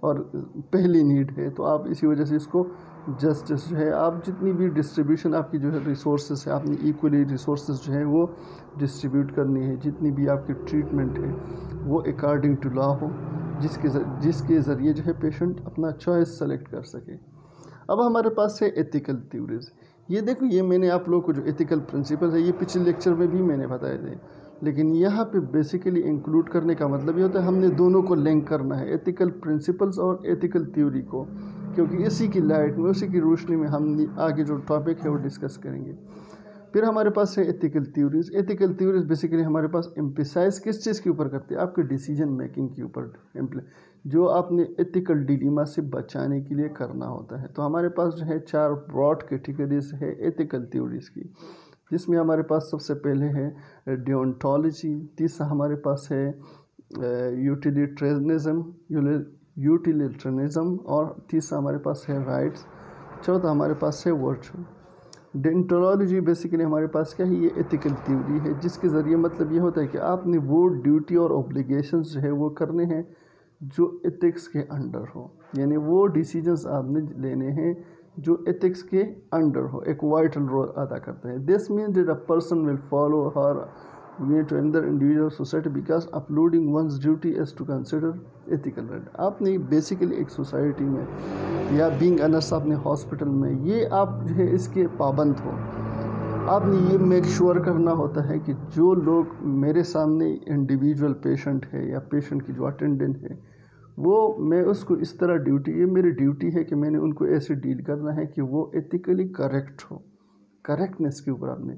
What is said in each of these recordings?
اور پہلی نیڈ ہے، تو آپ اسی وجہ سے اس کو جسٹس جو ہے، آپ جتنی بھی ڈسٹریبیوشن آپ کی جو ہے ریسورسز ہے، آپ نے ایکولی ریسورسز جو ہے وہ ڈسٹریبیوٹ کرنی ہے، جتنی بھی آپ کی ٹریٹمنٹ ہے وہ اکارڈنگ ٹو لا ہو، جس کے ذریعے جو ہے پیشنٹ اپنا چوائس سلیکٹ کر سکے۔ اب ہمارے پاس ہے ایتھیکل تھیوریز۔ یہ دیکھو، یہ میں نے آپ لوگوں کو جو ایتھیکل پرنسپلز ہے یہ پچھلے لیکچر میں بھی میں نے بتائے تھے، لیکن یہاں پہ بیسیکلی انکلوڈ کرنے کا مطلب یہ ہوتا ہے ہم نے دونوں کو لنک کرنا ہے، ایتھیکل پرنسپلز اور ایتھیکل تھیوری کو، کیونکہ اسی کی لائٹ میں، اسی کی روشنی میں ہم آگے جو ٹاپک ہے وہ ڈسکس کریں گے۔ پھر ہمارے پاس ہے ethical theories. Ethical theories basically ہمارے پاس امپیسائز کس چیز کے اوپر کرتے ہیں؟ آپ کے ڈیسیجن میکنگ کے اوپر، جو آپ نے ایتھیکل ڈیلیما سے بچانے کے لیے کرنا ہوتا ہے۔ تو ہمارے پاس جو ہے 4 براڈ کیٹیگریز ہے ایتھیکل تھیوریز کی، جس میں ہمارے پاس سب سے پہلے ہے ڈیونٹالوجی، تیسرا ہمارے پاس ہے یوٹیلیٹرنزم اور تیسرا ہمارے پاس ہے رائٹس، چوتھا ہمارے پاس ہے ورچو۔ ڈینٹالوجی بیسیکلی ہمارے پاس کیا ہے؟ یہ ایتھیکل تھیوری ہے، جس کے ذریعے مطلب یہ ہوتا ہے کہ آپ نے وہ ڈیوٹی اور اوبلیگیشنز جو ہے وہ کرنے ہیں جو ایتھکس کے انڈر ہو، یعنی وہ ڈیسیجنز آپ نے لینے ہیں جو ایتھکس کے انڈر ہو، ایک وائٹل رول ادا کرتے ہیں۔ This means that a person will follow her way to اندر individual society because upholding one's duty is to consider ethical right. آپ نے بیسیکلی ایک سوسائٹی میں یا بینگ اے نرس اپنے ہاسپٹل میں، یہ آپ جو ہے اس کے پابند ہو، آپ نے یہ میک شور کرنا ہوتا ہے کہ جو لوگ میرے سامنے انڈیویجول پیشنٹ ہے یا پیشنٹ کی جو اٹینڈنٹ ہے، وہ میں اس کو اس طرح یہ میری ڈیوٹی ہے کہ میں نے ان کو ایسے ڈیل کرنا ہے کہ وہ ایتھیکلی کریکٹ ہو، کریکٹنس کے اوپر آپ نے۔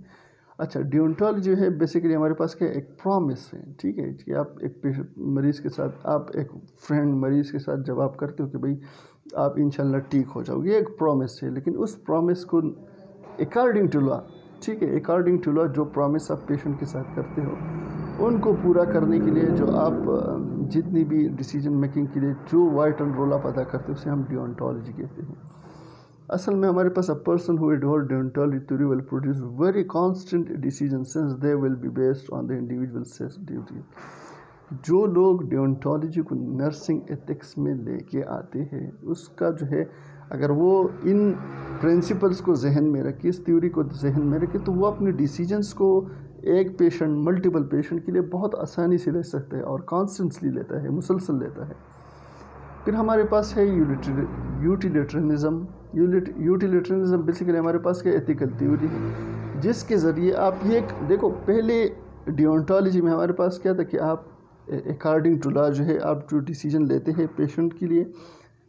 اچھا، ڈیونٹالوجی ہے بیسیکلی ہمارے پاس کیا ایک پرومس ہے، ٹھیک ہے، کہ آپ ایک مریض کے ساتھ، آپ ایک فرینڈ مریض کے ساتھ جب آپ کرتے ہو کہ بھئی آپ انشاءاللہ ٹھیک ہو جاؤ، یہ ایک پرومس ہے، لیکن اس پرومس کو اکارڈنگ ٹو لا، ٹھیک ہے، اکارڈنگ ٹو لا جو پرومس آپ پیشنٹ کے ساتھ کرتے ہو، ان کو پورا کرنے کے لیے جو آپ جتنی بھی ڈیسیجن میکنگ کے لیے جو وائٹل رول آپ ادا کرتے ہیں اسے ہم ڈیونٹالوجی کہتے ہیں۔ اصل میں ہمارے پاس a person who adheres deontology theory will produce very constant decisions since they will be based on the individual self duty۔ جو لوگ ڈیونٹالوجی کو نرسنگ ایتھکس میں لے کے آتے ہیں، اس کا جو ہے اگر وہ ان پرنسپلز کو ذہن میں رکھے، اس تھیوری کو ذہن میں رکھے، تو وہ اپنے ڈیسیجنز کو ایک پیشنٹ، ملٹیپل پیشنٹ کے لیے بہت آسانی سے لے سکتا ہے اور کانسٹنٹلی لیتا ہے، مسلسل لیتا ہے۔ پھر ہمارے پاس ہے یوٹیلیٹرنزم۔ یوٹیلیٹرنزم بیسیکلی ہمارے پاس کیا ایتھیکل تھیوری ہے، جس کے ذریعے آپ یہ دیکھو، پہلے ڈیونٹالوجی میں ہمارے پاس کیا تھا کہ آپ اکارڈنگ ٹو لا جو ہے آپ جو ڈیسیجن لیتے ہیں پیشنٹ کے لیے،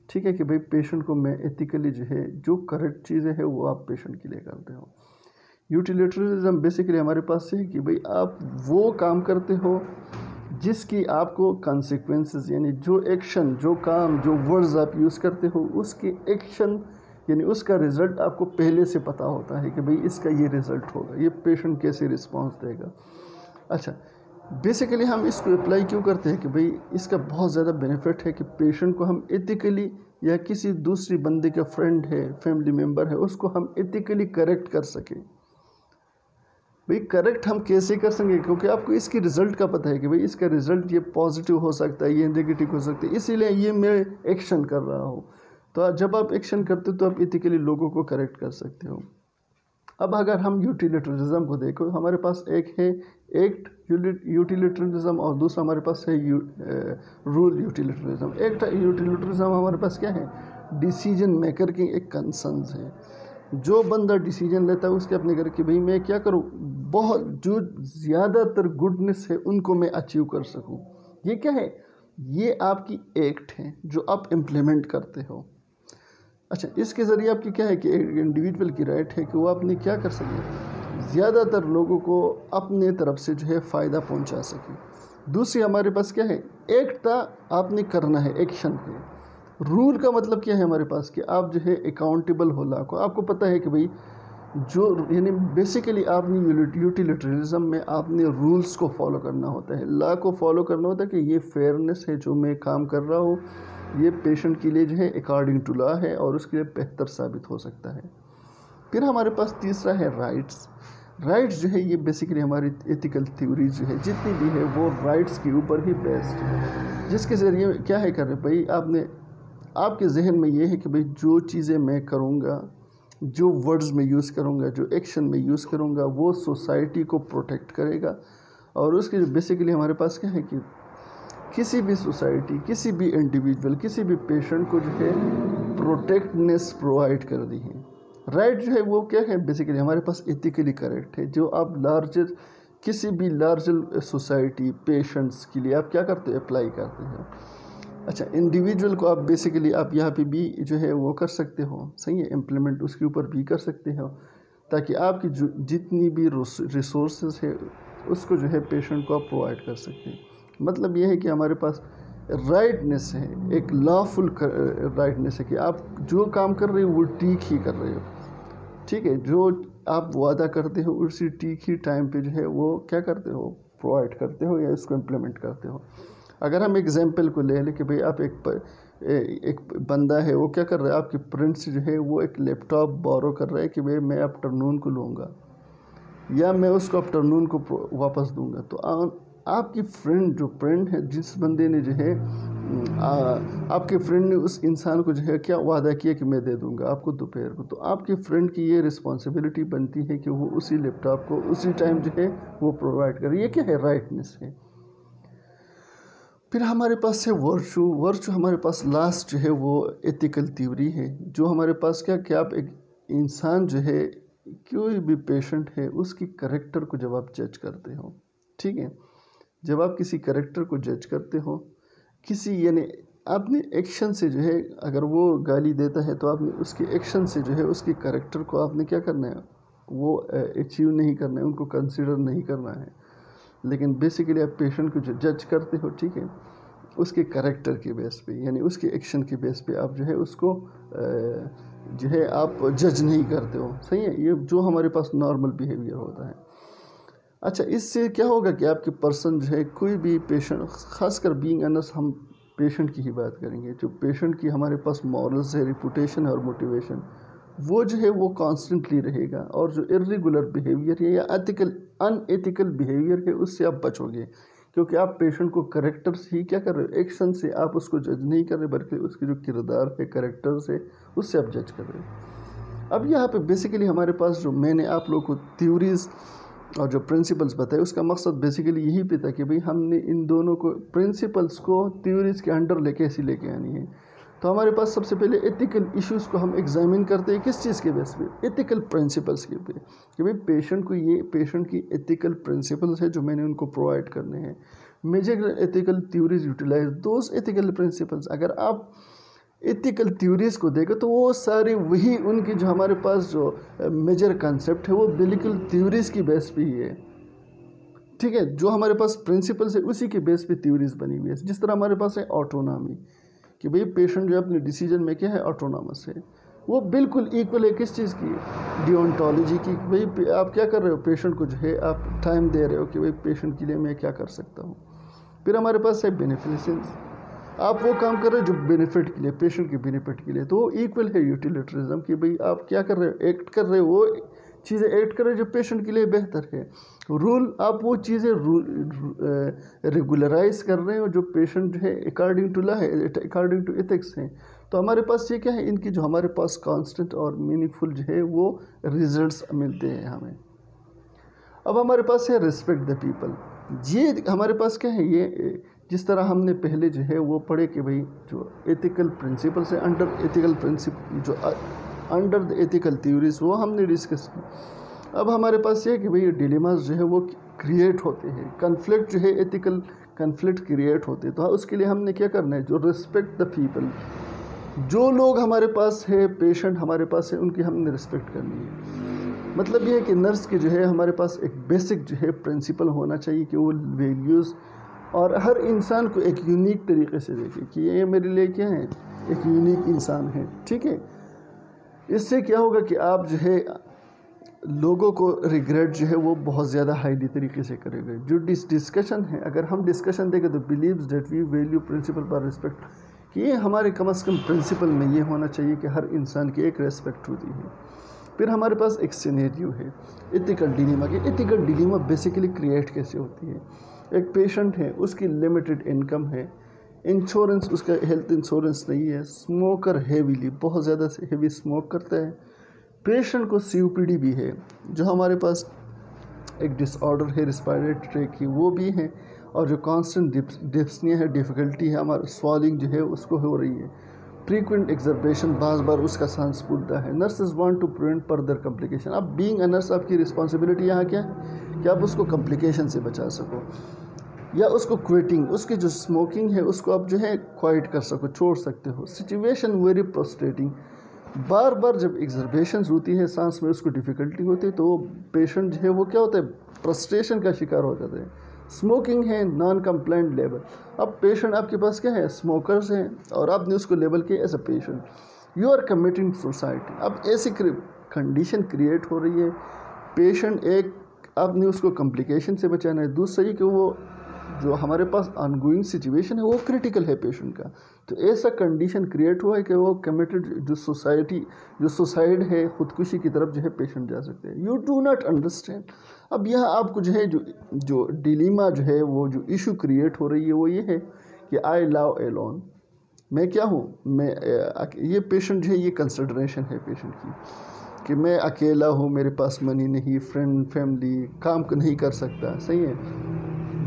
ٹھیک ہے، کہ بھئی پیشنٹ کو میں ایتھیکلی جو ہے جو کریکٹ چیزیں ہیں وہ آپ پیشنٹ کے لیے کرتے ہو۔ یوٹیلیٹرنزم بیسیکلی ہمارے پاس ہے کہ بھئی آپ وہ کام کرتے ہو جس کی آپ کو کنسیکوینسز، یعنی جو ایکشن، جو کام، جو ورڈز آپ یوز کرتے ہو، اس کے ایکشن یعنی اس کا رزلٹ آپ کو پہلے سے پتہ ہوتا ہے کہ بھئی اس کا یہ رزلٹ ہوگا، یہ پیشنٹ کیسے رسپانس دے گا۔ اچھا، بیسیکلی ہم اس کو اپلائی کیوں کرتے ہیں کہ بھئی اس کا بہت زیادہ بینیفٹ ہے کہ پیشنٹ کو ہم ایتھیکلی یا کسی دوسری بندے کا فرینڈ ہے، فیملی ممبر ہے، اس کو ہم ایتھیکلی کریکٹ کر سکیں۔ بھئی کریکٹ ہم کیسے کر سکیں؟ کیونکہ آپ کو اس کی رزلٹ کا پتہ ہے کہ بھئی اس کا رزلٹ یہ پازیٹیو ہو سکتا ہے، یہ نیگیٹو ہو سکتا ہے، اسی لیے یہ میں ایکشن کر رہا ہوں۔ تو جب آپ ایکشن کرتے ہو تو آپ ایتھیکلی لوگوں کو کریکٹ کر سکتے ہو۔ اب اگر ہم یوٹیلیٹرنزم کو دیکھو، ہمارے پاس ایک ہے ایکٹ یوٹیلیٹرنزم اور دوسرا ہمارے پاس ہے رول یوٹیلیٹرنزم۔ ایکٹ یوٹیلیٹرنزم ہمارے پاس کیا ہے؟ ڈیسیجن میکر کی ایک کنسرنز ہے، جو بندہ ڈیسیجن لیتا ہے اس کے اپنے گھر کہ بھئی میں کیا کروں، بہت جو زیادہ تر گڈنس ہے ان کو میں اچیو کر سکوں۔ یہ کیا ہے؟ یہ آپ کی ایکٹ ہے جو آپ امپلیمنٹ کرتے ہو۔ اچھا، اس کے ذریعے آپ کی کیا ہے کہ ایک انڈیویجول کی رائٹ ہے کہ وہ اپنے کیا کر سکے، زیادہ تر لوگوں کو اپنے طرف سے جو ہے فائدہ پہنچا سکے۔ دوسری ہمارے پاس کیا ہے؟ ایکٹ تھا، آپ نے کرنا ہے، ایکشن ہے۔ رول کا مطلب کیا ہے ہمارے پاس کہ آپ جو ہے اکاؤنٹیبل ہو لا کو، آپ کو پتہ ہے کہ بھئی جو یعنی بیسیکلی آپ نے یوٹیلیٹرنزم میں آپ نے رولز کو فالو کرنا ہوتا ہے، لا کو فالو کرنا ہوتا ہے کہ یہ فیئرنس ہے جو میں کام کر رہا ہوں، یہ پیشنٹ کے لیے جو ہے اکارڈنگ ٹو لا ہے اور اس کے لیے بہتر ثابت ہو سکتا ہے۔ پھر ہمارے پاس تیسرا ہے رائٹس۔ رائٹس جو ہے یہ بیسیکلی ہماری ایتھیکل تھیوری جو ہے جتنی بھی ہے وہ رائٹس کے اوپر ہی بیسڈ ہے، جس کے ذریعے کیا ہے کر رہے بھائی آپ نے آپ کے ذہن میں یہ ہے کہ بھئی جو چیزیں میں کروں گا، جو ورڈز میں یوز کروں گا، جو ایکشن میں یوز کروں گا، وہ سوسائٹی کو پروٹیکٹ کرے گا. اور اس کی جو بیسیکلی ہمارے پاس کیا ہے کہ کسی بھی سوسائٹی، کسی بھی انڈیویجول، کسی بھی پیشنٹ کو جو ہے پروٹیکٹنیس پرووائڈ کر دی ہے. رائٹ جو ہے وہ کیا ہے بیسیکلی ہمارے پاس ایتھیکلی کریکٹ ہے، جو آپ لارجر کسی بھی لارجر سوسائٹی پیشنٹس کے لیے آپ کیا کرتے ہیں، اپلائی کرتے ہیں. اچھا، انڈیویجول کو آپ بیسیکلی آپ یہاں پہ بھی جو ہے وہ کر سکتے ہو، صحیح ہے، امپلیمنٹ اس کے اوپر بھی کر سکتے ہو، تاکہ آپ کی جتنی بھی ریسورسز ہے اس کو جو ہے پیشنٹ کو آپ پرووائڈ کر سکتے ہیں. مطلب یہ ہے کہ ہمارے پاس رائٹنس ہے، ایک لافل رائٹنس ہے کہ آپ جو کام کر رہے ہو وہ ٹھیک ہی کر رہے ہو. ٹھیک ہے، جو آپ وعدہ کرتے ہو اسی ٹھیک ہی ٹائم پہ جو ہے وہ کیا کرتے ہو، پرووائڈ کرتے ہو یا اس کو امپلیمنٹ کرتے ہو. اگر ہم ایگزامپل کو لے لیں کہ بھئی آپ ایک بندہ ہے وہ کیا کر رہا ہے، آپ کے فرینڈ سے جو ہے وہ ایک لیپ ٹاپ بورو کر رہا ہے کہ بھئی میں آفٹرنون کو لوں گا یا میں اس کو آفٹرنون کو واپس دوں گا. تو آپ کی فرینڈ ہے، جس بندے نے جو ہے آپ کے فرینڈ نے اس انسان کو جو ہے کیا وعدہ کیا کہ میں دے دوں گا آپ کو دوپہر کو، تو آپ کے فرینڈ کی یہ رسپانسبلٹی بنتی ہے کہ وہ اسی لیپ ٹاپ کو اسی ٹائم جو ہے وہ پرووائڈ کرے. یہ کیا ہے، رائٹنس ہے. پھر ہمارے پاس ہے ورچو ہمارے پاس لاسٹ جو ہے وہ ایتھیکل تھیوری ہے، جو ہمارے پاس کیا کہ آپ ایک انسان جو ہے، کوئی بھی پیشنٹ ہے، اس کی کریکٹر کو جب آپ جج کرتے ہو، ٹھیک ہے، جب آپ کسی کریکٹر کو جج کرتے ہو، یعنی آپ نے ایکشن سے جو ہے، اگر وہ گالی دیتا ہے تو آپ نے اس کے ایکشن سے جو ہے اس کی کریکٹر کو آپ نے کیا کرنا ہے، وہ اچیو نہیں کرنا ہے، ان کو کنسیڈر نہیں کرنا ہے. لیکن بیسیکلی آپ پیشنٹ کو جو جج کرتے ہو، ٹھیک ہے، اس کے کریکٹر کے بیس پہ، یعنی اس کے ایکشن کے بیس پہ آپ جو ہے اس کو جو ہے آپ جج نہیں کرتے ہو. صحیح ہے، یہ جو ہمارے پاس نارمل بیہیویئر ہوتا ہے. اچھا، اس سے کیا ہوگا کہ آپ کے پرسن جو ہے، کوئی بھی پیشنٹ، خاص کر بینگ انس ہم پیشنٹ کی ہی بات کریں گے، جو پیشنٹ کی ہمارے پاس مورلز ہے، ریپوٹیشن اور موٹیویشن، وہ جو ہے وہ کانسٹنٹلی رہے گا. اور جو ارریگولر بیہیویئر ہے یا ان ایتھیکل بیہیویئر ہے، اس سے آپ بچو گے، کیونکہ آپ پیشنٹ کو کریکٹر سے ہی کیا کر رہے ہو، ایکشن سے آپ اس کو جج نہیں کر رہے، بلکہ اس کی جو کردار ہے، کریکٹر سے، اس سے آپ جج کر رہے ہیں. اب یہاں پہ بیسیکلی ہمارے پاس جو میں نے آپ لوگوں کو تھیوریز اور جو پرنسپلز بتائے، اس کا مقصد بیسیکلی یہی پہ تھا کہ بھئی ہم نے ان دونوں کو پرنسپلز کو تھیوریز کے انڈر کیسے لے کے آنی ہے. تو ہمارے پاس سب سے پہلے ایتھیکل ایشوز کو ہم ایگزامن کرتے ہیں، کس چیز کے بیس پہ، ایتھیکل پرنسپلز کے پہ، کہ بھئی پیشنٹ کی ایتھیکل پرنسپلز ہے جو میں نے ان کو پرووائڈ کرنے ہیں. Major ethical theories utilize those ethical principles. اگر آپ ایتھیکل تھیوریز کو دیکھیں تو وہ سارے وہی ان کی جو ہمارے پاس جو میجر کنسیپٹ ہے وہ بالکل تھیوریز کی بیس پہ ہی ہے. ٹھیک ہے، جو ہمارے پاس پرنسپلز ہے اسی کے بیس پہ تھیوریز بنی ہوئی ہے. جس طرح ہمارے پاس ہے آٹونامی، کہ بھئی پیشنٹ جو اپنے ڈیسیجن میں کیا ہے، آٹونامس ہے، وہ بالکل ایکول ہے کس چیز کی، ڈیونٹالوجی کی. بھئی آپ کیا کر رہے ہو، پیشنٹ کو جو ہے آپ ٹائم دے رہے ہو کہ بھئی پیشنٹ کے لیے میں کیا کر سکتا ہوں. پھر ہمارے پاس ہے بینیفیسنس، آپ وہ کام کر رہے ہو جو بینیفٹ کے لیے، پیشنٹ کے بینیفٹ کے لیے، تو وہ ایکول ہے یوٹیلیٹرزم، کہ بھئی آپ کیا کر رہے ہو، ایکٹ کر رہے ہو، وہ چیزیں ایکٹ کر رہے جو پیشنٹ کے لیے بہتر ہے. رول، آپ وہ چیزیں ریگولرائز کر رہے ہو جو پیشنٹ جو ہے اکارڈنگ ٹو لا ہے، اکارڈنگ ٹو ایتھکس ہیں. تو ہمارے پاس یہ کیا ہے، ان کی جو ہمارے پاس کانسٹنٹ اور میننگ فل جو ہے وہ ریزلٹس ملتے ہیں ہمیں. اب ہمارے پاس ہے ریسپیکٹ دا پیپل. یہ ہمارے پاس کیا ہے، یہ جس طرح ہم نے پہلے جو ہے وہ پڑھے کہ بھئی جو ایتھیکل پرنسپلس ہیں، انڈر ایتھیکل پرنسپل، جو انڈر دا ایتھیکل تھیوریز، وہ ہم نے ڈسکس کی. اب ہمارے پاس یہ ہے کہ بھئی ڈیلیماز جو ہے وہ کریٹ ہوتے ہیں، کنفلکٹ جو ہے ایتھیکل کنفلکٹ کریٹ ہوتے ہیں. تو اس کے لیے ہم نے کیا کرنا ہے، جو ریسپیکٹ دا پیپل، جو لوگ ہمارے پاس ہے، پیشنٹ ہمارے پاس ہے، ان کی ہم نے ریسپیکٹ کرنی ہے. مطلب یہ ہے کہ نرس کے جو ہے ہمارے پاس ایک بیسک جو ہے پرنسپل ہونا چاہیے کہ وہ ویلیوز، اور ہر انسان کو ایک یونیک طریقے سے دیکھے کہ یہ میرے لیے کیا ہے، ایک یونیک انسان ہے. ٹھیک ہے، اس سے کیا ہوگا کہ آپ جو ہے لوگوں کو ریگریٹ جو ہے وہ بہت زیادہ ہائیلی طریقے سے کرے گا. جو ڈسکشن ہے، اگر ہم ڈسکشن دیکھیں تو believes that we value principle پر ریسپیکٹ، کہ یہ ہمارے کم از کم پرنسپل میں یہ ہونا چاہیے کہ ہر انسان کی ایک ریسپیکٹ ہوتی ہے. پھر ہمارے پاس ایک سینیریو ہے ایتھیکل ڈیلیما کی. ایتھیکل ڈیلیما بیسیکلی کریٹ کیسے ہوتی ہے، ایک پیشنٹ ہے، اس کی لمیٹڈ انکم ہے، انشورنس اس کا ہیلتھ انشورنس نہیں ہے، اسموکر ہیویلی بہت زیادہ ہیوی اسموک کرتا ہے، پیشنٹ کو COPD بھی ہے، جو ہمارے پاس ایک ڈس آرڈر ہے ریسپائریٹری ٹریک کی وہ بھی ہے، اور جو کانسٹنٹ ڈسنیا ہے، ڈیفیکلٹی ہے، ہمارا سوالنگ جو ہے اس کو ہو رہی ہے، فریکوینٹ ایگزربیشن بار بار اس کا سانس پھولتا ہے۔ Nurses want to prevent further complication. اب بینگ اے نرس آپ کی رسپانسبلٹی یہاں کیا ہے کہ آپ اس کو کمپلیکیشن سے بچا سکو، یا اس کو کویٹنگ، اس کی جو اسموکنگ ہے اس کو آپ جو ہے کوائٹ کر سکو، چھوڑ سکتے ہو۔ سچویشن ویری پروسٹریٹنگ، بار بار جب ایگزربیشنز ہوتی ہے، سانس میں اس کو ڈیفیکلٹی ہوتی ہے، تو وہ پیشنٹ جو ہے وہ کیا ہوتا ہے، فرسٹریشن کا شکار ہو جاتے ہیں۔ اسموکنگ ہے نان کمپلائنٹ لیبل، اب پیشنٹ آپ کے پاس کیا ہے، اسموکرز ہیں، اور آپ نے اس کو لیبل کیا as a patient, you are committing society. اب ایسی کنڈیشن کریٹ ہو رہی ہے، پیشنٹ ایک آپ نے اس کو کمپلیکیشن سے بچانا ہے، دوسرا یہ کہ وہ جو ہمارے پاس آن گوئنگ سچویشن ہے وہ کرٹیکل ہے پیشنٹ کا، تو ایسا کنڈیشن کریٹ ہوا ہے کہ وہ کمیٹڈ جو سوسائڈ ہے، خودکشی کی طرف جو ہے پیشنٹ جا سکتے ہیں۔ یو ڈو ناٹ انڈرسٹینڈ، اب یہاں آپ کو جو ہے جو ڈیلیما جو ہے، وہ جو ایشو کریٹ ہو رہی ہے وہ یہ ہے کہ آئی لو الون، میں کیا ہوں، میں یہ پیشنٹ جو ہے، یہ کنسیڈریشن ہے پیشنٹ کی کہ میں اکیلا ہوں، میرے پاس منی نہیں، فرینڈ فیملی کام کو نہیں کر سکتا، صحیح ہے،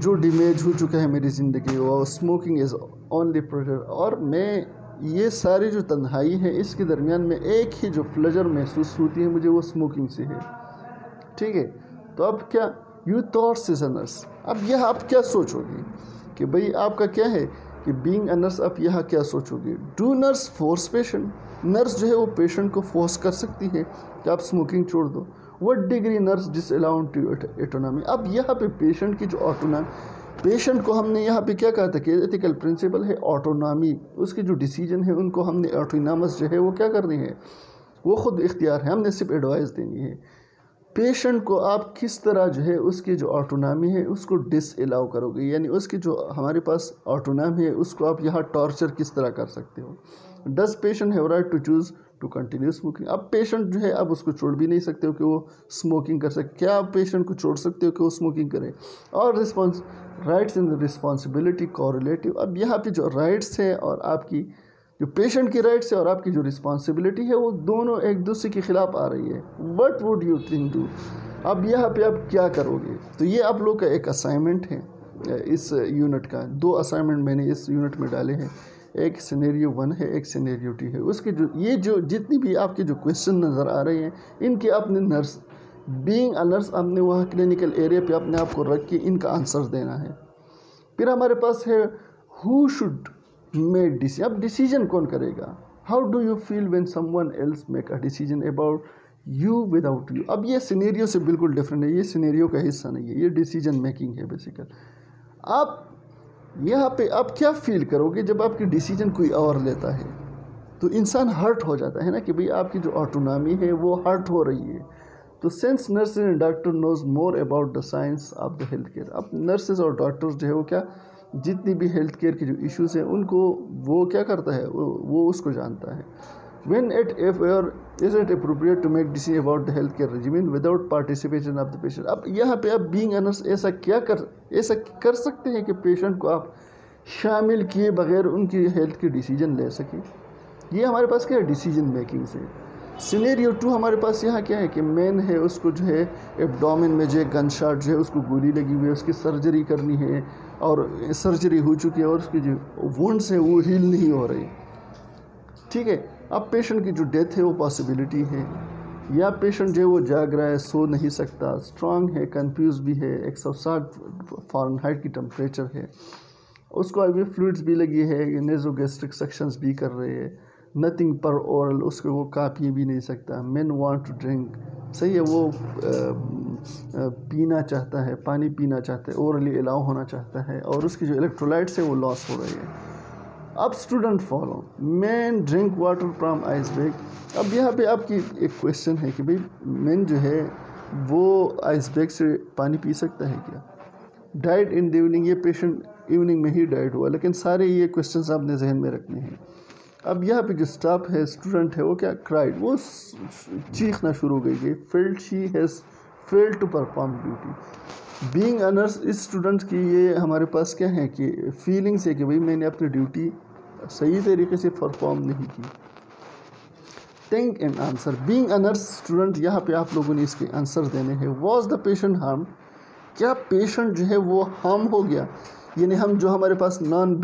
جو ڈیمیج ہو چکا ہے میری زندگی، وہ اسموکنگ از اونلی پریشر، اور میں یہ ساری جو تنہائی ہے اس کے درمیان میں ایک ہی جو پلیجر محسوس ہوتی ہے مجھے، وہ اسموکنگ سے ہے، ٹھیک ہے۔ تو اب کیا you thoughts as a nurse, اب یہ آپ کیا سوچو گے کہ بھئی آپ کا کیا ہے کہ بینگ اے نرس آپ یہاں کیا سوچو گے؟ Do nurse force patient, nurse جو ہے وہ پیشنٹ کو فورس کر سکتی ہے کہ آپ اسموکنگ چھوڑ دو؟ What degree nurse disallowed to autonomy, اب یہاں پہ پیشنٹ کی جو پیشنٹ کو ہم نے یہاں پہ کیا کہا تھا کہ ایتھیکل پرنسپل ہے آٹونامی، اس کے جو ڈیسیجن ہے ان کو ہم نے آٹونامس جو ہے وہ کیا کرنی ہے، وہ خود اختیار ہے، ہم نے صرف ایڈوائز دینی ہے۔ پیشنٹ کو آپ کس طرح جو ہے اس کی جو آٹونامی ہے اس کو ڈس الاؤ کرو گے، یعنی اس کی جو ہمارے پاس آٹونامی ہے اس کو آپ یہاں ٹارچر کس طرح کر سکتے ہو۔ Does patient have right to choose to continue smoking, اب پیشنٹ جو ہے اب اس کو چھوڑ بھی نہیں سکتے ہو کہ وہ اسموکنگ کر سکے، کیا آپ پیشنٹ کو چھوڑ سکتے ہو کہ وہ اسموکنگ کرے؟ اور رائٹس ان رسپانسبلٹی کوریلیٹو، اب یہاں پہ جو رائٹس ہے اور آپ کی جو پیشنٹ کی رائٹس ہے اور آپ کی جو رسپانسبلٹی ہے وہ دونوں ایک دوسرے کے خلاف آ رہی ہے۔ What would you think do, اب یہاں پہ آپ کیا کرو گے؟ تو یہ آپ لوگ کا ایک اسائنمنٹ ہے اس یونٹ کا، 2 اسائنمنٹ میں نے اس یونٹ میں ڈالے ہیں، ایک سینیریو 1 ہے، ایک سینیریو 2 ہے، اس کے جو جتنی بھی آپ کے جو کویسچن نظر آ رہے ہیں ان کے اپنے نرس بینگ اے نرس آپ نے وہاں کلینکل ایریا پہ اپنے آپ کو رکھ کے ان کا آنسر دینا ہے۔ پھر ہمارے پاس ہے ہو شوڈ میک ڈیسیجن، اب ڈیسیجن کون کرے گا؟ How do you feel when someone else make a decision about you without you, اب یہ سینیریو سے بالکل ڈفرینٹ ہے، یہ سینیریو کا حصہ نہیں ہے، یہ ڈیسیجن میکنگ ہے بیسیکل۔ آپ یہاں پہ آپ کیا فیل کرو گے جب آپ کی ڈیسیجن کوئی اور لیتا ہے؟ تو انسان ہرٹ ہو جاتا ہے نا کہ بھئی آپ کی جو آٹونامی ہے وہ ہرٹ ہو رہی ہے۔ تو since nurses and doctor knows more about the science of the health care, اب نرسز اور ڈاکٹرز جو ہے وہ کیا جتنی بھی ہیلتھ کیئر کے جو ایشوز ہیں ان کو وہ کیا کرتا ہے، وہ اس کو جانتا ہے۔ When is it appropriate to make decision about the health care regimen without participation of the patient, اب یہاں پہ آپ بینگ اے نرس ایسا کر سکتے ہیں کہ پیشنٹ کو آپ شامل کیے بغیر ان کی ہیلتھ کے ڈیسیجن لے سکیں، یہ ہمارے پاس کیا ہے ڈیسیجن میکنگ سے۔ سینیریو 2 ہمارے پاس یہاں کیا ہے کہ مین ہے اس کو جو ہے ایبڈومن میں جو گن شاٹ جو ہے اس کو گولی لگی ہوئی ہے، اس کی سرجری کرنی ہے اور سرجری ہو چکی ہے اور اس کی جو وونڈس ہیں وہ ہیل نہیں ہو رہی، ٹھیک ہے۔ اب پیشنٹ کی جو ڈیتھ ہے وہ پاسبلٹی ہے، یا پیشنٹ جو ہے وہ جاگ رہا ہے، سو نہیں سکتا، اسٹرانگ ہے، کنفیوز بھی ہے، 160 فارنہائٹ کی ٹمپریچر ہے، اس کو ابھی فلوئڈز بھی لگی ہے، نیزو گیسٹرک سیکشنز بھی کر رہے ہیں، نتھنگ پر اورل، اس کو وہ کاپی بھی نہیں سکتا، مین وانٹ ٹو ڈرنک، صحیح ہے، وہ پینا چاہتا ہے، پانی پینا چاہتا ہے، اورلی الاؤ ہونا چاہتا ہے، اور اس کی جو الیکٹرولائٹس ہے وہ لاس ہو رہی ہے۔ اب student follow man drink water from ice bag, اب یہاں پہ آپ کی ایک کویشچن ہے کہ بھئی مین جو ہے وہ آئس بیگ سے پانی پی سکتا ہے کیا؟ ڈائٹ ان دی ایوننگ، یہ پیشنٹ ایوننگ میں ہی ڈائٹ ہوا، لیکن سارے یہ کویشچنز آپ نے ذہن میں رکھنے ہیں۔ اب یہاں پہ جو اسٹاف ہے اسٹوڈنٹ ہے وہ کیا کرائڈ، وہ چیخنا شروع ہو گئی کہ failed she has failed to perform duty, being a nurse اس اسٹوڈنٹ کی یہ ہمارے پاس کیا ہے کہ فیلنگس ہے کہ بھئی میں نے اپنی ڈیوٹی صحیح طریقے سے پرفارم نہیں کی. Think and answer. Being a nurse student یہاں پہ آپ لوگوں نے اس کے آنسر دینے ہیں. Was the patient harm. کیا پیشنٹ جو ہے وہ ہارم ہو گیا؟ یعنی ہم جو ہمارے پاس نان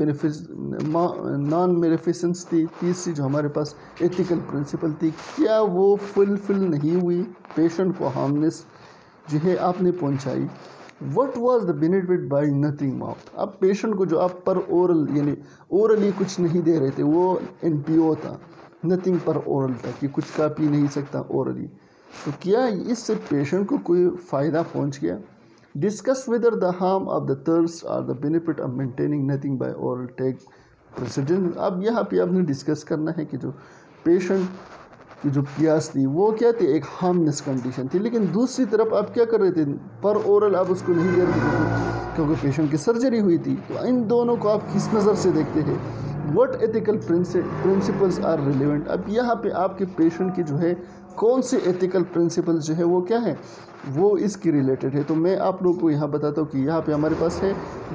میلیفیسنس تھی، تیسری جو ہمارے پاس ایتھیکل پرنسپل تھی، کیا وہ فل نہیں ہوئی؟ پیشنٹ کو ہارمنس جو ہے آپ نے پہنچائی. What was the benefit by nothing mouth. اب پیشنٹ کو جو آپ پر اورل یعنی اورلی کچھ نہیں دے رہے تھے، وہ ان پیو تھا، نتھنگ پر اورل تھا کہ کچھ کا پی نہیں سکتا اورلی، تو کیا اس سے پیشنٹ کو کوئی فائدہ پہنچ گیا؟ Discuss whether the harm of the thirst اور the benefit of maintaining nothing by oral take precedent. اب یہاں پہ آپ نے ڈسکس کرنا ہے کہ جو پیشنٹ کی جو پیاس تھی وہ کیا تھی؟ ایک ہارمنس کنڈیشن تھی، لیکن دوسری طرف آپ کیا کر رہے تھے؟ پر اورل آپ اس کو نہیں دے رہے تھے کیونکہ پیشنٹ کی سرجری ہوئی تھی. تو ان دونوں کو آپ کس نظر سے دیکھتے ہیں؟ What ethical principles are relevant. اب یہاں پہ آپ کے پیشنٹ کی جو ہے کون سے ایتھیکل پرنسپلز جو ہے وہ کیا ہے، وہ اس کی ریلیٹڈ ہے. تو میں آپ لوگوں کو یہاں بتاتا ہوں کہ یہاں پہ ہمارے پاس ہے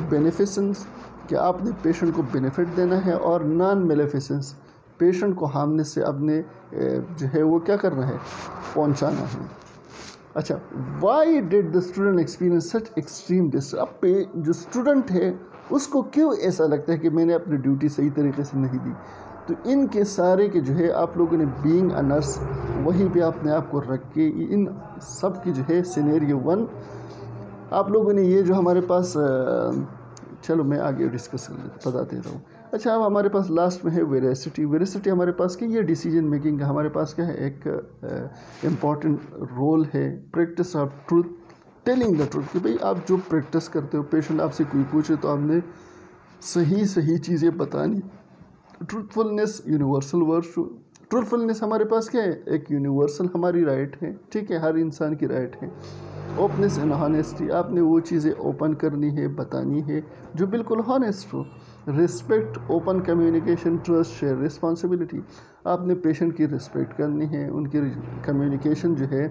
بینیفیسنس، کہ آپ نے پیشنٹ کو بینیفٹ دینا ہے، اور نان میلیفیسنس، پیشنٹ کو ہارمنس سے اپنے جو ہے وہ کیا کرنا ہے، پہنچانا ہے. اچھا، why did the student experience such extreme distress. اب جو اسٹوڈنٹ ہے اس کو کیوں ایسا لگتا ہے کہ میں نے اپنی ڈیوٹی صحیح طریقے سے نہیں دی؟ تو ان کے سارے کے جو ہے آپ لوگوں نے بینگ اے نرس وہیں پہ اپنے آپ کو رکھ کے ان سب کی جو ہے سینیریو 1 آپ لوگوں نے یہ جو ہمارے پاس چلو میں آگے ڈسکس بتا دیتا ہوں. اچھا، اب ہمارے پاس لاسٹ میں ہے ویریسٹی. ویریسٹی ہمارے پاس کہ یہ ڈیسیجن میکنگ کا ہمارے پاس کیا ہے، ایک امپورٹنٹ رول ہے. Practice of truth, telling the truth, کہ بھئی آپ جو پریکٹس کرتے ہو، پیشنٹ آپ سے کوئی پوچھے تو آپ نے صحیح چیزیں بتانی. ٹروتھفلنس یونیورسل ورڈ. ٹروتھفلنس ہمارے پاس کیا ہے، ایک یونیورسل ہماری رائٹ ہے، ٹھیک ہے، ہر انسان کی رائٹ ہے. اوپنس اینڈ ہانیسٹی، آپ نے وہ چیزیں اوپن کرنی ہے، بتانی ہے جو بالکل ہانیسٹ ہو. Respect, open communication, trust, share responsibility, آپ نے پیشنٹ کی رسپیکٹ کرنی ہے، ان کی کمیونیکیشن جو ہے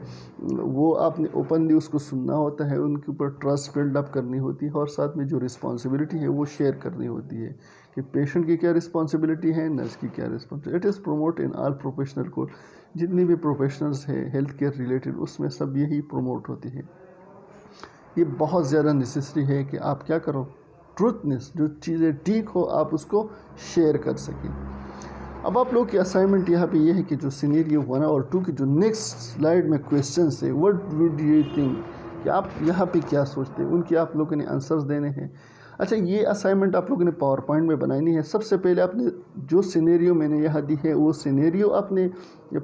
وہ آپ نے اوپنلی اس کو سننا ہوتا ہے، ان کے اوپر ٹرسٹ بلڈ اپ کرنی ہوتی ہے، اور ساتھ میں جو رسپانسبلٹی ہے وہ شیئر کرنی ہوتی ہے کہ پیشنٹ کی کیا رسپانسبلٹی ہے، نرس کی کیا responsibility. It is promote in all professional code. جتنی بھی پروفیشنلز ہیں ہیلتھ کیئر ریلیٹڈ، اس میں سب یہی پروموٹ ہوتی ہے. یہ بہت زیادہ نیسیسری ہے کہ آپ کیا کرو، ٹروتھنس، جو چیزیں ٹھیک ہو آپ اس کو شیئر کر سکیں. اب آپ لوگ کی اسائنمنٹ یہاں پہ یہ ہے کہ جو سینیریو 1 اور 2 کی جو نیکسٹ سلائیڈ میں کویسچنس ہے، وٹ وڈ یو تھنک، کہ آپ یہاں پہ کیا سوچتے ہیں، ان کی آپ لوگوں نے آنسرز دینے ہیں. اچھا، یہ اسائنمنٹ آپ لوگوں نے پاور پوائنٹ میں بنانی ہے. سب سے پہلے آپ نے جو سینیریو میں نے یہاں دی ہے وہ سینیریو آپ نے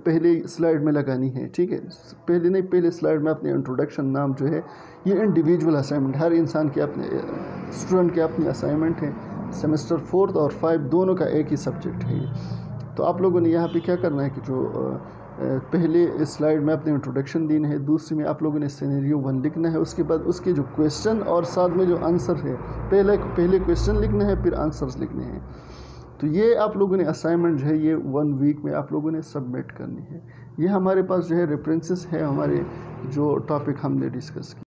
پہلے سلائیڈ میں لگانی ہے، ٹھیک ہے. پہلے سلائیڈ میں اپنے انٹروڈکشن نام جو ہے، یہ انڈیویجول اسائنمنٹ، ہر انسان کے اپنے اسٹوڈنٹ کے اپنی اسائنمنٹ ہے. سیمسٹر 4 اور 5 دونوں کا ایک ہی سبجیکٹ ہے. تو آپ لوگوں نے یہاں پہ کیا کرنا ہے کہ جو پہلے سلائیڈ میں اپنے انٹروڈکشن دینا ہے، دوسری میں آپ لوگوں نے سینیریو 1 لکھنا ہے، اس کے بعد اس کے جو کویسچن اور ساتھ میں جو آنسر ہے، پہلے کویسچن لکھنا ہے پھر آنسرز لکھنے ہیں. تو یہ آپ لوگوں نے اسائنمنٹ جو ہے یہ 1 ویک میں آپ لوگوں نے سبمٹ کرنی ہے. یہ ہمارے پاس جو ہے ریفرنسز ہے، ہمارے جو ٹاپک ہم نے ڈسکس کی.